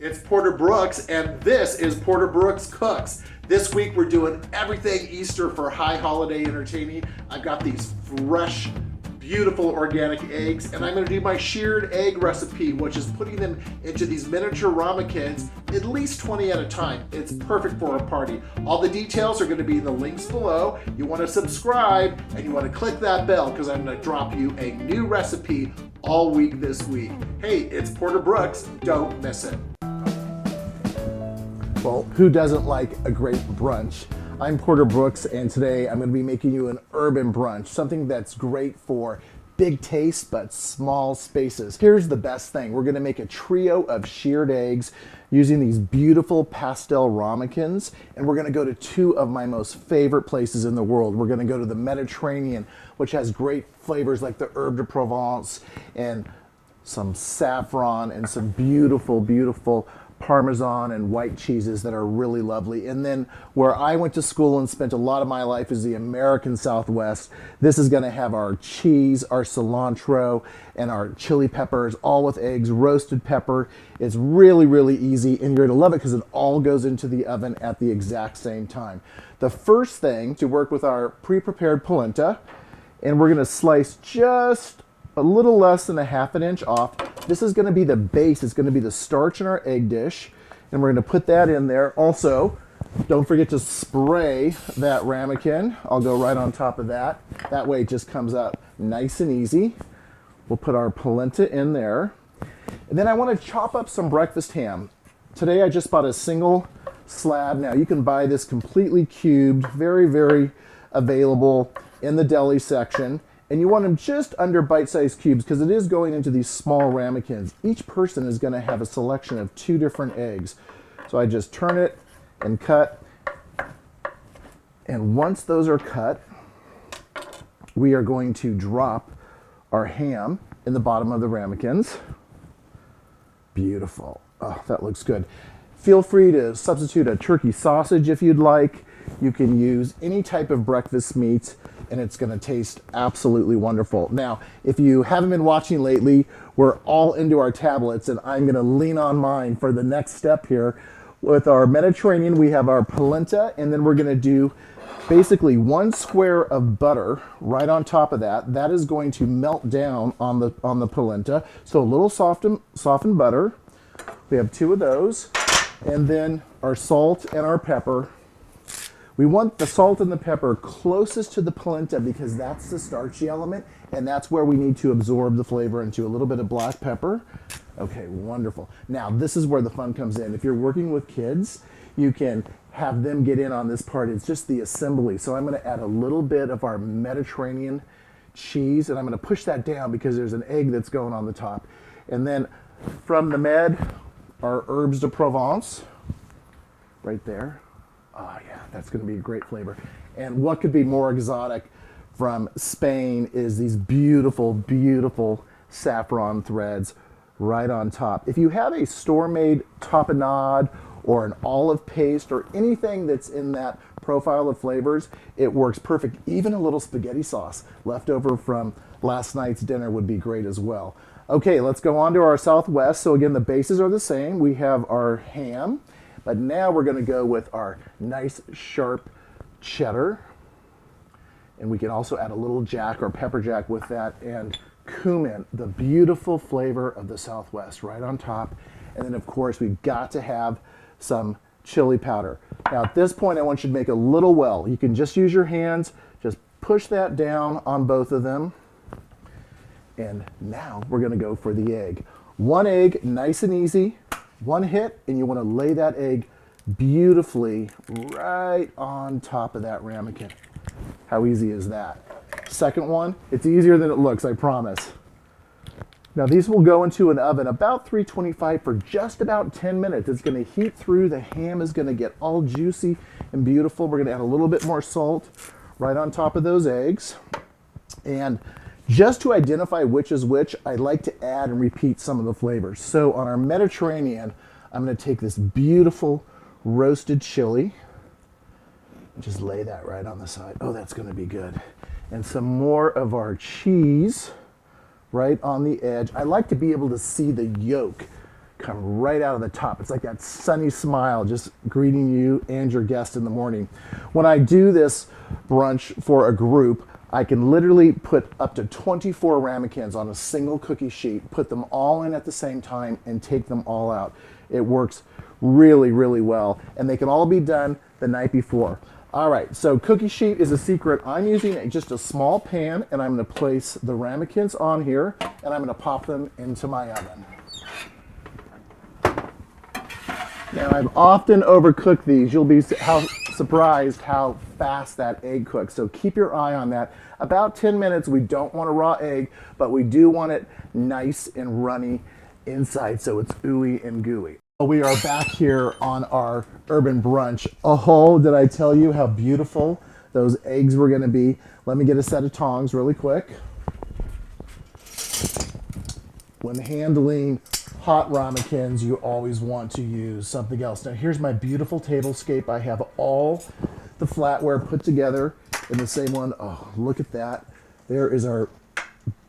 It's Porter Brooks, and this is Porter Brooks Cooks. This week we're doing everything Easter for high holiday entertaining. I've got these fresh, beautiful organic eggs, and I'm going to do my shirred egg recipe, which is putting them into these miniature ramekins, at least 20 at a time. It's perfect for a party. All the details are going to be in the links below. You want to subscribe, and you want to click that bell, because I'm going to drop you a new recipe all week this week. Hey, it's Porter Brooks. Don't miss it. Well, who doesn't like a great brunch? I'm Porter Brooks, and today I'm going to be making you an urban brunch, something that's great for big taste but small spaces. Here's the best thing. We're going to make a trio of shirred eggs using these beautiful pastel ramekins, and we're going to go to two of my most favorite places in the world. We're going to go to the Mediterranean, which has great flavors like the herbe de Provence and some saffron and some beautiful, beautiful Parmesan and white cheeses that are really lovely. And then where I went to school and spent a lot of my life is the American Southwest. This is going to have our cheese, our cilantro, and our chili peppers, all with eggs, roasted pepper. It's really, really easy, and you're going to love it because it all goes into the oven at the exact same time. The first thing to work with our pre-prepared polenta, and we're going to slice just a little less than a half an inch off. This is going to be the base. It's going to be the starch in our egg dish, and we're going to put that in there. Also, don't forget to spray that ramekin. I'll go right on top of that. That way it just comes out nice and easy. We'll put our polenta in there. And then I want to chop up some breakfast ham. Today I just bought a single slab. Now you can buy this completely cubed, very, very available in the deli section. And you want them just under bite-sized cubes because it is going into these small ramekins. Each person is going to have a selection of 2 different eggs. So I just turn it and cut. And once those are cut, we are going to drop our ham in the bottom of the ramekins. Beautiful. Oh, that looks good. Feel free to substitute a turkey sausage if you'd like. You can use any type of breakfast meat, and it's going to taste absolutely wonderful. Now, if you haven't been watching lately, we're all into our tablets, and I'm going to lean on mine for the next step here. With our Mediterranean, we have our polenta, and then we're going to do basically 1 square of butter right on top of that. That is going to melt down on the polenta. So a little softened butter. We have 2 of those, and then our salt and our pepper. We want the salt and the pepper closest to the polenta because that's the starchy element, and that's where we need to absorb the flavor into. A little bit of black pepper. Okay, wonderful. Now, this is where the fun comes in. If you're working with kids, you can have them get in on this part. It's just the assembly. So I'm going to add a little bit of our Mediterranean cheese, and I'm going to push that down because there's an egg that's going on the top. And then from the Med, our herbes de Provence, right there. Oh yeah, that's going to be a great flavor. And what could be more exotic from Spain is these beautiful, beautiful saffron threads right on top. If you have a store-made tapenade or an olive paste or anything that's in that profile of flavors, it works perfect. Even a little spaghetti sauce left over from last night's dinner would be great as well. Okay, let's go on to our Southwest. So again, the bases are the same. We have our ham. But now we're going to go with our nice sharp cheddar. And we can also add a little jack or pepper jack with that, and cumin, the beautiful flavor of the Southwest right on top. And then of course we've got to have some chili powder. Now at this point I want you to make a little well. You can just use your hands, just push that down on both of them. And now we're going to go for the egg. 1 egg, nice and easy. 1 hit, and you want to lay that egg beautifully right on top of that ramekin. How easy is that? Second one, it's easier than it looks, I promise. Now these will go into an oven about 325 for just about 10 minutes. It's going to heat through, the ham is going to get all juicy and beautiful. We're going to add a little bit more salt right on top of those eggs. And just to identify which is which, I like to add and repeat some of the flavors. So on our Mediterranean, I'm going to take this beautiful roasted chili and just lay that right on the side. Oh, that's going to be good. And some more of our cheese right on the edge. I like to be able to see the yolk come right out of the top. It's like that sunny smile just greeting you and your guest in the morning. When I do this brunch for a group, I can literally put up to 24 ramekins on a single cookie sheet, put them all in at the same time, and take them all out. It works really, really well, and they can all be done the night before. All right, so cookie sheet is a secret. I'm using just a small pan, and I'm gonna place the ramekins on here, and I'm gonna pop them into my oven. Now, I've often overcooked these. You'll be surprised how fast that egg cooks, so keep your eye on that. About 10 minutes, we don't want a raw egg, but we do want it nice and runny inside, so it's ooey and gooey. We are back here on our urban brunch. Oh, did I tell you how beautiful those eggs were gonna be? Let me get a set of tongs really quick. When handling hot ramekins, you always want to use something else. Now here's my beautiful tablescape. I have all the flatware put together in the same one. Oh, look at that. There is our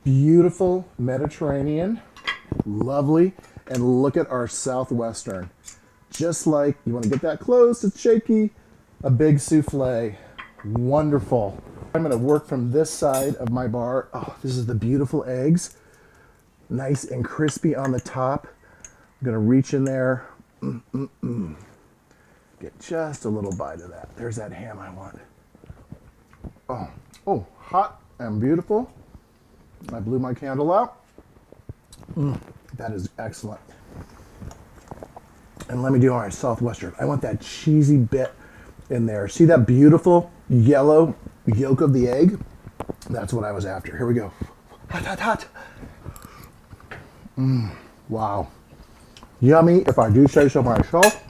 beautiful Mediterranean, lovely. And look at our Southwestern. Just like, you want to get that close, it's shaky, a big souffle. Wonderful. I'm gonna work from this side of my bar. Oh, this is the beautiful eggs. Nice and crispy on the top. I'm gonna reach in there. Get just a little bite of that. There's that ham I want. Oh, hot and beautiful. I blew my candle out. That is excellent. And let me do our Southwestern. I want that cheesy bit in there. See that beautiful yellow yolk of the egg? That's what I was after. Here we go. Hot, hot, hot. Wow. Yummy, if I do say so myself.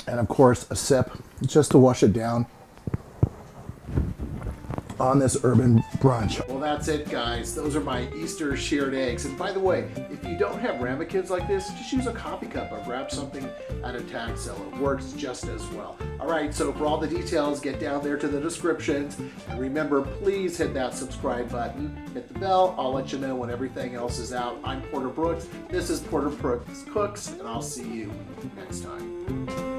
And of course, a sip just to wash it down on this urban brunch. Well, that's it, guys. Those are my Easter shirred eggs. And by the way, if you don't have ramekins like this, just use a coffee cup or grab something at a tag seller. It works just as well. All right, so for all the details, get down there to the descriptions. And remember, please hit that subscribe button, hit the bell. I'll let you know when everything else is out. I'm Porter Brooks. This is Porter Brooks Cooks, and I'll see you next time.